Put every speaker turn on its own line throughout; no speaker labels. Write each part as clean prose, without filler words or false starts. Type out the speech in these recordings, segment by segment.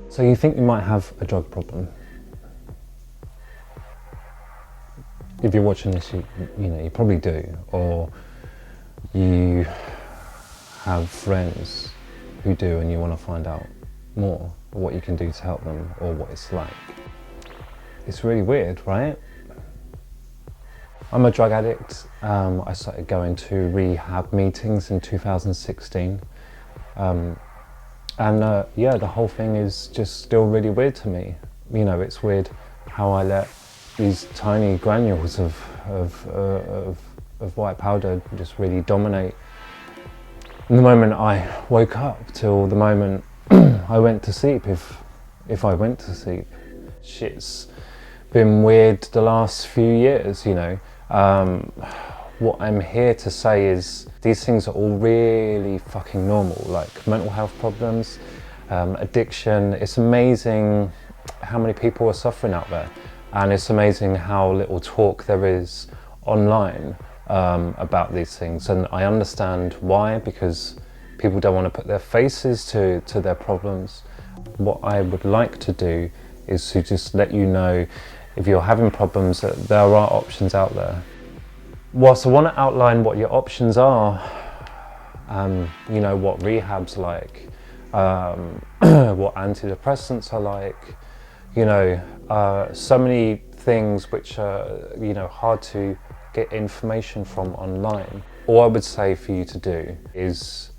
So you think you might have a drug problem. If you're watching this, you probably do, or you have friends who do and you want to find out more, or what you can do to help them, or what it's like. It's really weird, right? I'm a drug addict. I started going to rehab meetings in 2016. Yeah, the whole thing is just still really weird to me. You know, it's weird how I let these tiny granules of white powder just really dominate. From the moment I woke up till the moment I went to sleep, if I went to sleep. Shit's been weird the last few years, you know. What I'm here to say is these things are all really fucking normal, like mental health problems, addiction. It's amazing how many people are suffering out there, and it's amazing how little talk there is online about these things. And I understand why, because people don't want to put their faces to their problems. What I would like to do is to just let you know, if you're having problems, that there are options out there. Whilst I want to outline what your options are, you know, what rehab's like, what antidepressants are like, you know, so many things which are, you know, hard to get information from online. All I would say for you to do is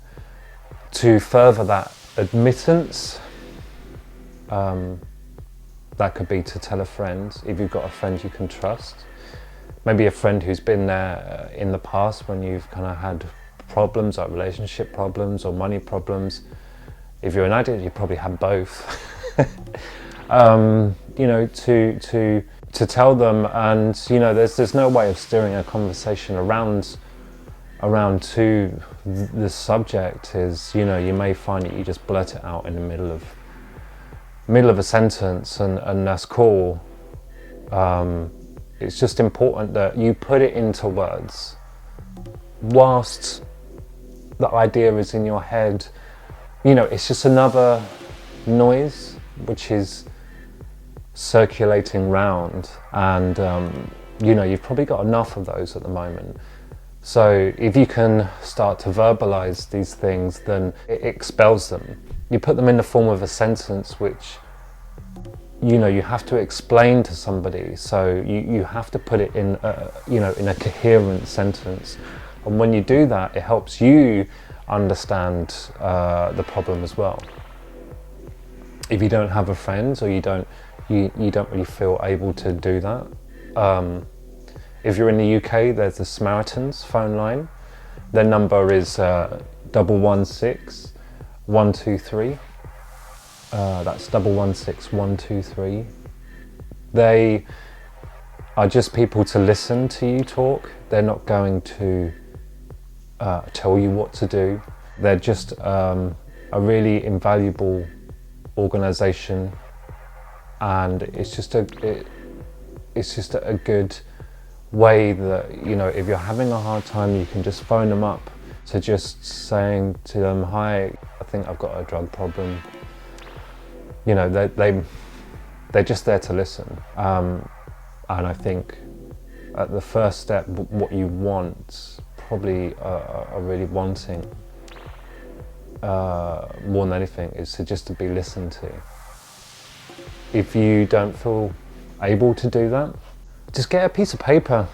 to further that admittance. That could be to tell a friend, if you've got a friend you can trust. Maybe a friend who's been there in the past when you've kind of had problems, like relationship problems or money problems. If you're an addict, you probably have both. You know, to tell them, and you know, there's no way of steering a conversation around to the subject. Is, you know, you may find that you just blurt it out in the middle of a sentence, and that's cool. It's just important that you put it into words. Whilst the idea is in your head, you know, it's just another noise which is circulating round, and you know, you've probably got enough of those at the moment. So if you can start to verbalize these things, then it expels them. You put them in the form of a sentence which, you know, you have to explain to somebody. So you have to put it in you know, in a coherent sentence. And when you do that, it helps you understand the problem as well. If you don't have a friend, or you don't really feel able to do that, if you're in the UK, there's the Samaritans phone line. Their number is 116 123. That's 116 123. They are just people to listen to you talk. They're not going to tell you what to do. They're just a really invaluable organisation, and it's just a good way that, you know, if you're having a hard time, you can just phone them up. So just saying to them, hi, I think I've got a drug problem. You know, they're just there to listen. And I think at the first step, what you want, probably are really wanting more than anything, is to be listened to. If you don't feel able to do that, just get a piece of paper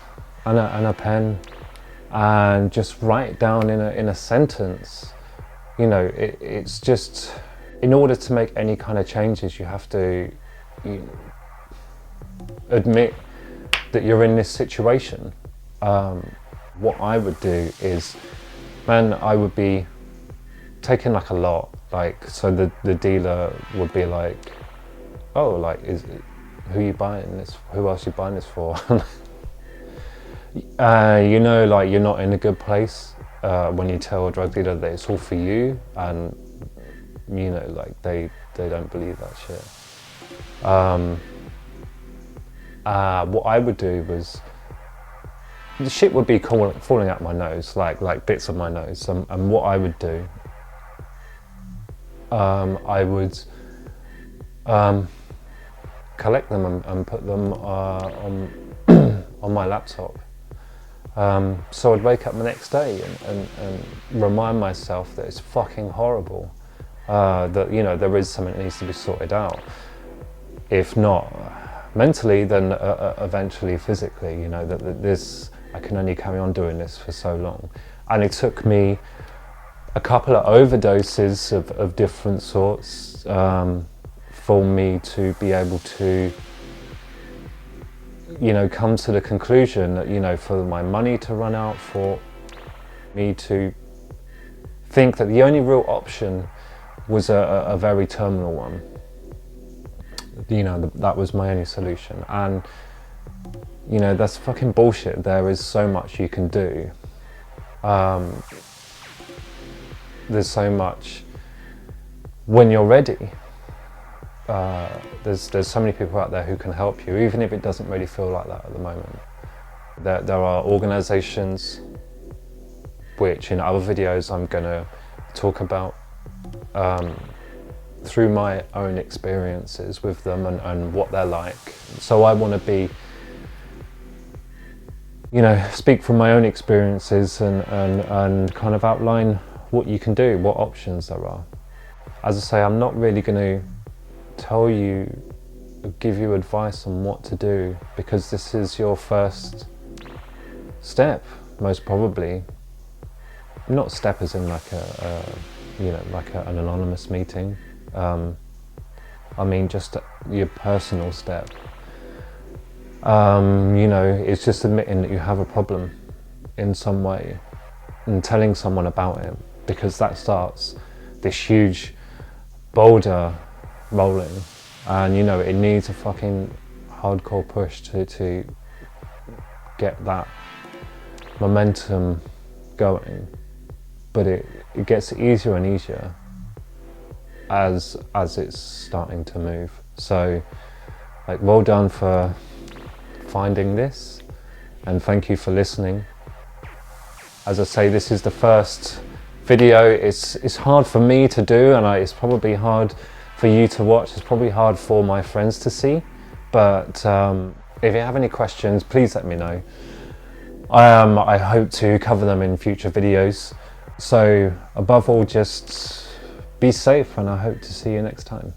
and a pen, and just write down in a sentence. You know, it's just, in order to make any kind of changes, you have to admit that you're in this situation. What I would do is, I would be taking like a lot. Like, so the dealer would be like, oh, like, who are you buying this? Who else are you buying this for? You know, like, you're not in a good place when you tell a drug dealer that it's all for you, and you know, like, they don't believe that shit. What I would do was, the shit would be falling out my nose, like bits of my nose, and what I would do, I would collect them and put them on on my laptop. So I'd wake up the next day and remind myself that it's fucking horrible, that, you know, there is something that needs to be sorted out. If not mentally, then eventually physically, you know, that this, I can only carry on doing this for so long. And it took me a couple of overdoses of different sorts for me to be able to, you know, come to the conclusion that, you know, for my money to run out, for me to think that the only real option was a very terminal one. You know, that was my only solution. And, you know, that's fucking bullshit. There is so much you can do. There's so much when you're ready. There's so many people out there who can help you, even if it doesn't really feel like that at the moment. There are organisations which in other videos I'm going to talk about through my own experiences with them and what they're like. So I want to be, you know, speak from my own experiences and kind of outline what you can do, what options there are. As I say, I'm not really going to tell you, give you advice on what to do, because this is your first step, most probably. Not step as in like you know, like an anonymous meeting. I mean just your personal step. You know, it's just admitting that you have a problem in some way and telling someone about it, because that starts this huge boulder rolling, and, you know, it needs a fucking hardcore push to get that momentum going. But it gets easier and easier as it's starting to move. So, like, well done for finding this, and thank you for listening. As I say, this is the first video. It's hard for me to do, and it's probably hard for you to watch. It's probably hard for my friends to see, but if you have any questions, please let me know. I hope to cover them in future videos. So above all, just be safe, and I hope to see you next time.